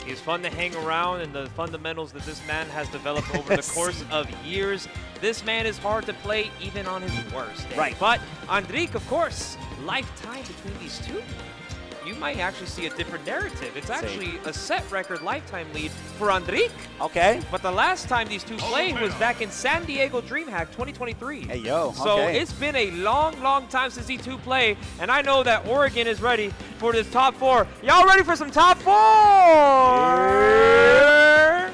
He's fun to hang around, and the fundamentals that this man has developed over the course of years. This man is hard to play even on his worst day. Right. But Andrik, of course, lifetime between these two. You might actually see a different narrative. It's actually a set record lifetime lead for Andrik. Okay. But the last time these two played was back in San Diego DreamHack 2023. Hey, yo. So it's been a long, long time since these two play, and I know that Oregon is ready for this top four. Y'all ready for some top four? Yeah.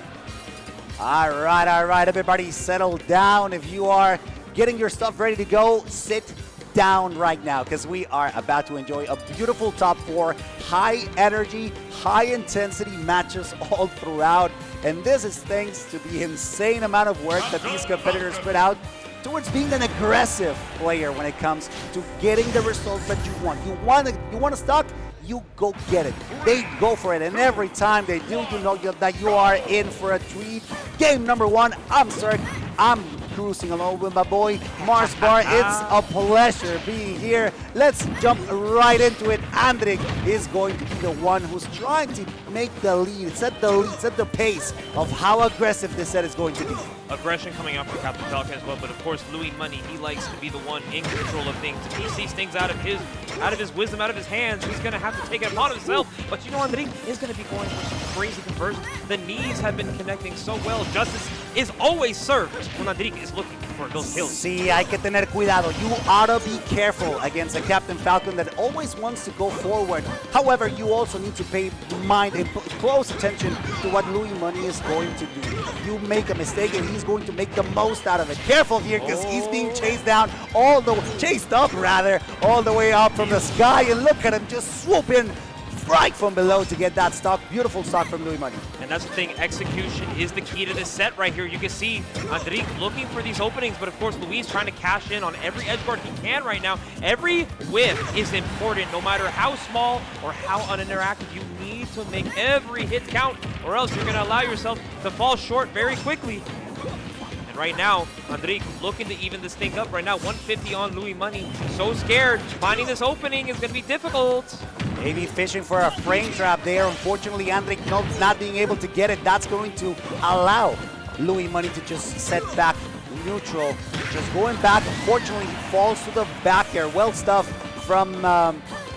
All right, everybody settle down. If you are getting your stuff ready to go, sit down right now, because we are about to enjoy a beautiful top four, high energy, high intensity matches all throughout. And this is thanks to the insane amount of work that these competitors put out towards being an aggressive player when it comes to getting the results that you want. You want a stock, you go get it. They go for it, and every time they do, you know that you are in for a treat. Game number one, I'm Cirque. I'm cruising along with my boy Mars Bar. It's a pleasure being here. Let's jump right into it. Andrik is going to be the one who's trying to make the lead, set the pace of how aggressive this set is going to be. Aggression coming out from Captain Falcon as well, but of course Louis Money, he likes to be the one in control of things. If he sees things out of his wisdom, out of his hands, he's gonna have to take it upon himself. But you know, Andrik is gonna be going for some crazy conversions. The knees have been connecting so well. Justice is always served when Andrik is looking for those kills. Sí, hay que tener cuidado. You ought to be careful against a Captain Falcon that always wants to go forward. However, you also need to pay mind and put close attention to what Louis Money is going to do. You make a mistake and he's going to make the most out of it. Careful here, because he's being chased up all the way up from the sky, and look at him just swoop in right from below to get that stock. Beautiful stock from Louis Money. And that's the thing, execution is the key to this set right here. You can see Andrik looking for these openings, but of course Luis trying to cash in on every edge guard he can right now. Every whiff is important, no matter how small or how uninteractive. You need to make every hit count, or else you're going to allow yourself to fall short very quickly. And right now, Andrik looking to even this thing up right now. 150 on Louis Money. So scared. Finding this opening is going to be difficult. Maybe fishing for a frame trap there. Unfortunately, Andrik not being able to get it. That's going to allow Louis Money to just set back neutral. Just going back. Unfortunately, he falls to the back here. Well stuff from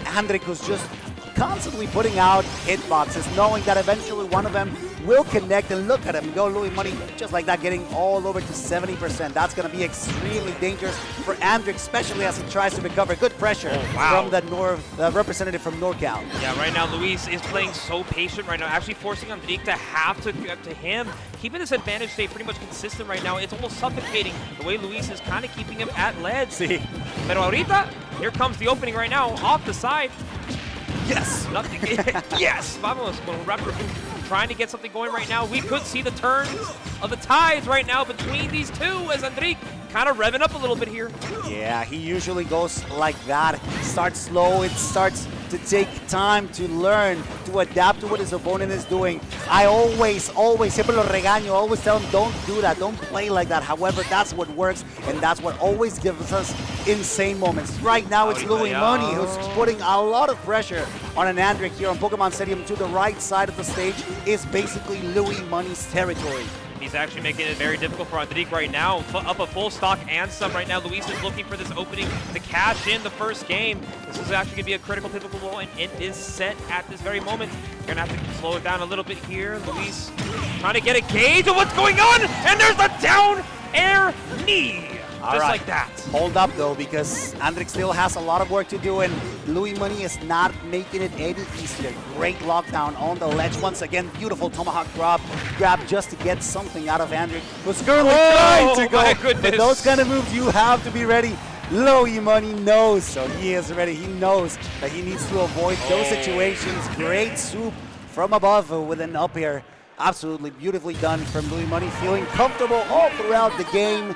Andrik, who's just constantly putting out hitboxes, knowing that eventually one of them will connect. And look at him go, Louis Money, just like that, getting all over to 70%. That's going to be extremely dangerous for Andrik, especially as he tries to recover. Good pressure from the representative from NorCal. Yeah, right now Luis is playing so patient right now, actually forcing Andrik to have to get to him. Keeping this advantage state pretty much consistent right now. It's almost suffocating the way Luis is kind of keeping him at lead. Sí. Pero ahorita, here comes the opening right now, off the side. Yes! Nothing. Yes! Vamos, Raptor trying to get something going right now. We could see the turns of the tides right now between these two as Andrik kind of revving up a little bit here. Yeah, he usually goes like that. Starts slow, it starts to take time to learn, to adapt to what his opponent is doing. I siempre lo regaño, always tell him, don't do that, don't play like that. However, that's what works, and that's what always gives us insane moments. Right now, it's Louis Money who's putting a lot of pressure on an Andrik here on Pokemon Stadium. To the right side of the stage is basically Louis Money's territory. He's actually making it very difficult for Andrik right now. Up a full stock and some right now. Luis is looking for this opening to cash in the first game. This is actually going to be a critical, pivotal moment in this set at this very moment. You're going to have to slow it down a little bit here. Luis trying to get a gauge of what's going on, and there's the down air knee. Just like that. Hold up, though, because Andrik still has a lot of work to do, and Louis Money is not making it any easier. Great lockdown on the ledge. Once again, beautiful tomahawk grab just to get something out of Andrik, who's currently trying to go. My goodness. But those kind of moves, you have to be ready. Louis Money knows, so he is ready. He knows that he needs to avoid those situations. Great swoop from above with an up air. Absolutely beautifully done from Louis Money, feeling comfortable all throughout the game.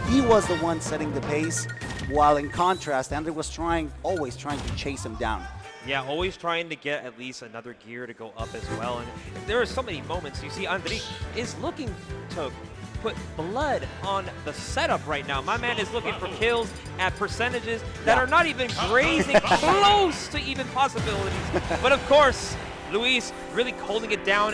He was the one setting the pace, while in contrast, Andrik was always trying to chase him down. Yeah, always trying to get at least another gear to go up as well. And there are so many moments. You see, Andrik is looking to put blood on the setup right now. My man is looking for kills at percentages that are not even grazing close to even possibilities. But of course, Luis really holding it down,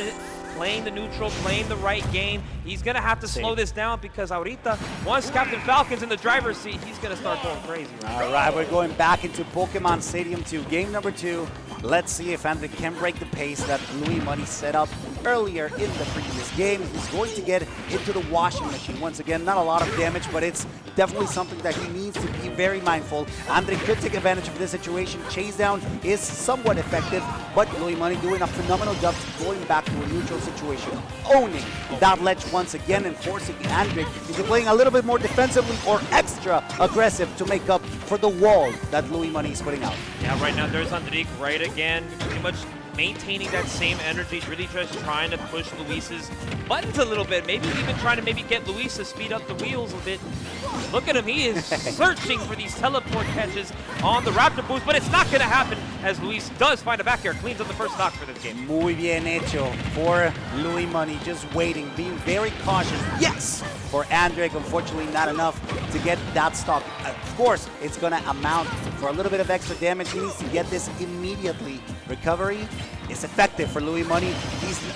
playing the neutral, playing the right game. He's going to have to slow this down because ahorita, once Captain Falcon's in the driver's seat, he's going to start going crazy. All right, we're going back into Pokemon Stadium 2, game number 2. Let's see if Andrik can break the pace that Louis Money set up earlier in the previous game. He's going to get into the washing machine. Once again, not a lot of damage, but it's definitely something that he needs to be very mindful. Andrik could take advantage of this situation. Chase down is somewhat effective, but Louis Money doing a phenomenal job going back to a neutral situation, owning that ledge once again and forcing Andrik into playing a little bit more defensively or extra aggressive to make up for the wall that Louis Money is putting out. Yeah, right now there's Andrik right again, pretty much maintaining that same energy, really just trying to push Luis's buttons a little bit, maybe even trying to get Luis to speed up the wheels a bit. Look at him, he is searching for these teleport catches on the Raptor boost, but it's not going to happen as Luis does find a back air, cleans up the first stock for this game. Muy bien hecho for Louis Money, just waiting, being very cautious. Yes! For Andrik, unfortunately not enough to get that stock. Of course, it's going to amount for a little bit of extra damage. He needs to get this immediately. Recovery is effective for Louis Money.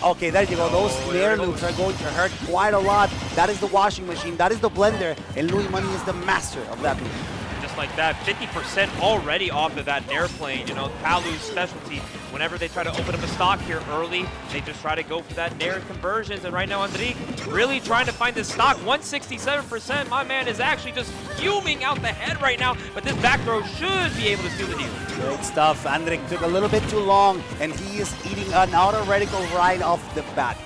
Okay, there you go. Those snare loops are going to hurt quite a lot. That is the washing machine. That is the blender. And Louis Money is the master of that move. Just like that, 50% already off of that Nair plane. You know, Palu's specialty. Whenever they try to open up a stock here early, they just try to go for that Nair conversions. And right now, Andrik really trying to find this stock. 167%. My man is actually just fuming out the head right now. But this back throw should be able to seal the deal. Great stuff. Andrik took a little bit too long, and he is eating an auto reticle right off the bat.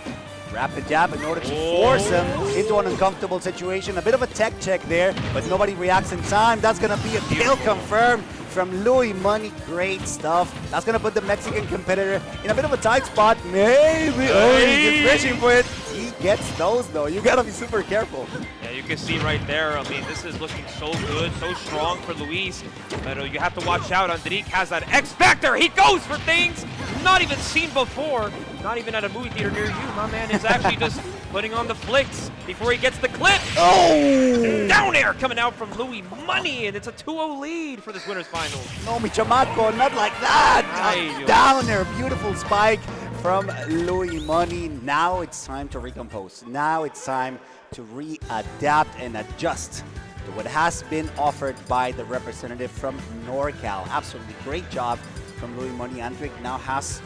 Rapid jab in order to force him into an uncomfortable situation. A bit of a tech check there, but nobody reacts in time. That's going to be a kill confirmed from Louis Money. Great stuff. That's going to put the Mexican competitor in a bit of a tight spot. Maybe. Oh, he's fishing for it. He gets those, though. You got to be super careful. Yeah, you can see right there. I mean, this is looking so good, so strong for Luis. But you have to watch out. Andrik has that X Factor. He goes for things not even seen before. Not even at a movie theater near you. My man is actually just putting on the flicks before he gets the clip. Oh! Down air coming out from Louis Money, and it's a 2-0 lead for this winner's finals. No, mi chamaco, not like that. Down there, beautiful spike from Louis Money. Now it's time to recompose. Now it's time to readapt and adjust to what has been offered by the representative from NorCal. Absolutely great job from Louis Money. Andrik now has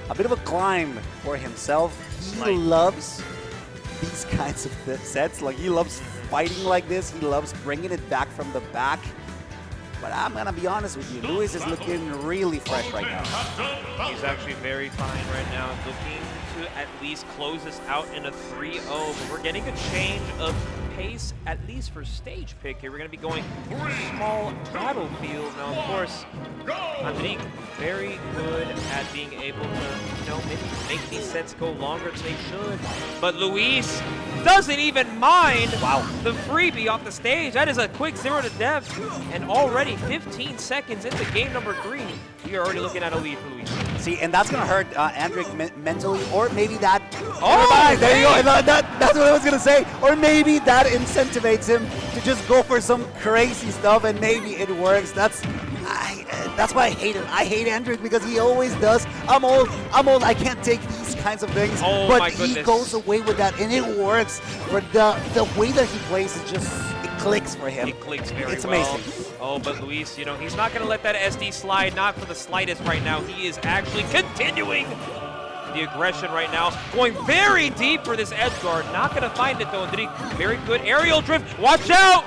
a bit of a climb for himself. He loves these kinds of sets. Like, he loves fighting like this. He loves bringing it back from the back. But I'm going to be honest with you. Luis is looking really fresh right now. He's actually very fine right now. Looking to at least close this out in a 3-0. But we're getting a change of pace, at least for stage pick here. We're going to be going small battlefield. Now, of course, Andrik very good at being able to, maybe make these sets go longer than they should. But Luis doesn't even mind the freebie off the stage. That is a quick 0 to death. And already 15 seconds into game number 3, we are already looking at a lead for Luis. See, and that's going to hurt Andrik mentally, or maybe that... Oh, there you go. That's what I was going to say. Or maybe that incentivates him to just go for some crazy stuff, and maybe it works. That's why I hate him. I hate Andrik because he always does. I'm old. I can't take these kinds of things. Oh, but he goes away with that, and it works. But the way that he plays is just... it clicks for him. It clicks very well. It's amazing. Oh, but Luis, he's not going to let that SD slide, not for the slightest right now. He is actually continuing the aggression right now, going very deep for this edge guard. Not going to find it, though. Andrik, very good aerial drift. Watch out!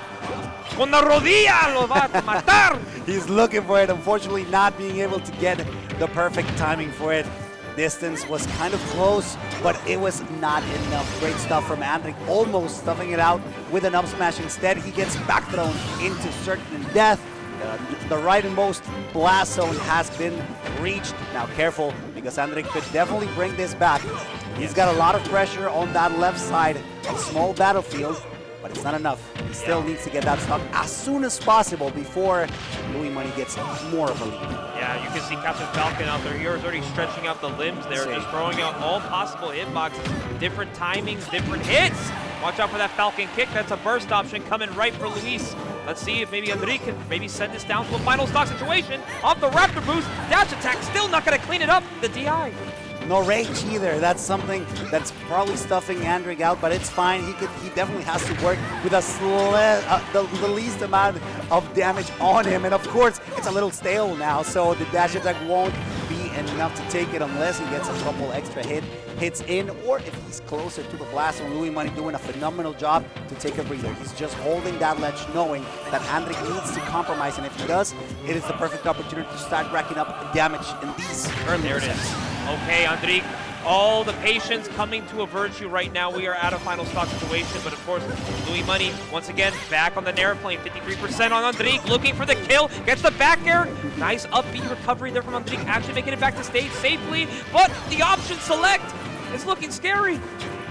Con la rodilla lo va a matar. He's looking for it, unfortunately not being able to get the perfect timing for it. Distance was kind of close, but it was not enough. Great stuff from Andrik, almost stuffing it out with an up smash. Instead, he gets back thrown into certain death. The rightmost blast zone has been reached. Now careful, because Andrik could definitely bring this back. He's got a lot of pressure on that left side, a small battlefield, but it's not enough. He still needs to get that stock as soon as possible before Louis Money gets more of a lead. Yeah, you can see Captain Falcon out there. He's already stretching out the limbs there, just throwing out all possible hitboxes, different timings, different hits. Watch out for that Falcon kick. That's a burst option coming right for Luis. Let's see if maybe Andrik can maybe send this down to a final stock situation. Off the Raptor boost, dash attack, still not going to clean it up. The DI. No rage either. That's something that's probably stuffing Andrik out, but it's fine. He definitely has to work with the least amount of damage on him. And of course, it's a little stale now, so the dash attack won't be enough to take it unless he gets a couple extra hits in, or if he's closer to the blast. And Louis Money doing a phenomenal job to take a breather. He's just holding that ledge, knowing that Andrik needs to compromise, and if he does, it is the perfect opportunity to start racking up damage in these early sets. Okay, Andrik, all the patience coming to a virtue right now. We are at a final stock situation, but of course, Louis Money, once again, back on the Nair plane. 53% on Andrik, looking for the kill, gets the back air. Nice upbeat recovery there from Andrik, actually making it back to stage safely, but the option select is looking scary.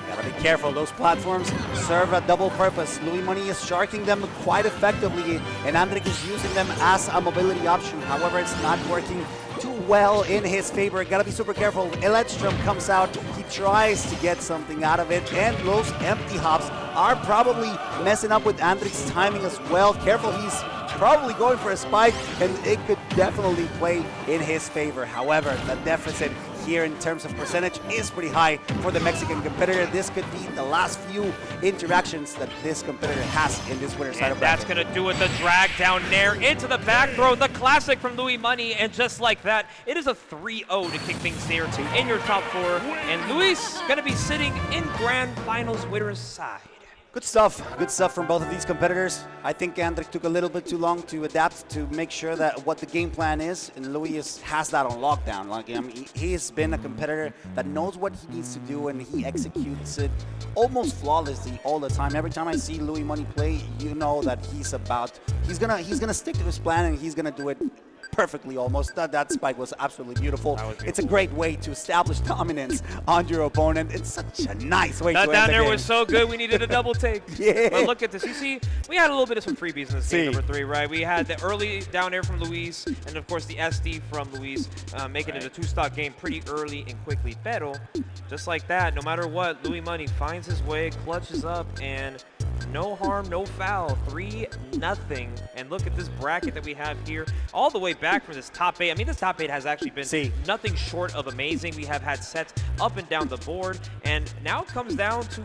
Gotta be careful, those platforms serve a double purpose. Louis Money is sharking them quite effectively, and Andrik is using them as a mobility option. However, it's not working too well in his favor. Gotta be super careful. Electrum comes out, he tries to get something out of it, and those empty hops are probably messing up with Andrik's timing as well. Careful, he's probably going for a spike, and it could definitely play in his favor. However, the deficit here in terms of percentage is pretty high for the Mexican competitor. This could be the last few interactions that this competitor has in this winner's side of bracket. That's going to do it. The drag down Nair into the back throw. The classic from Louis Money. And just like that, it is a 3-0 to kick things here in your top four. And Luis going to be sitting in grand finals winner's side. Good stuff from both of these competitors. I think Andrik took a little bit too long to adapt to make sure that what the game plan is, and Louis has that on lockdown. Like, I mean, he's been a competitor that knows what he needs to do, and he executes it almost flawlessly all the time. Every time I see Louis Money play, you know that he's gonna stick to his plan, and he's gonna do it perfectly almost. That spike was absolutely beautiful. It's a great way to establish dominance on your opponent. It's such a nice way to end the game. That down there was so good, we needed a double take. Yeah. But look at this. You see, we had a little bit of some freebies in this game, number 3, right? We had the early down air from Luis, and of course the SD from Luis, making it a 2-stock game pretty early and quickly. Pero, just like that, no matter what, Louis Money finds his way, clutches up, and no harm, no foul, 3-0. And look at this bracket that we have here, all the way back from this top 8. I mean, this top 8 has actually been nothing short of amazing. We have had sets up and down the board, and now it comes down to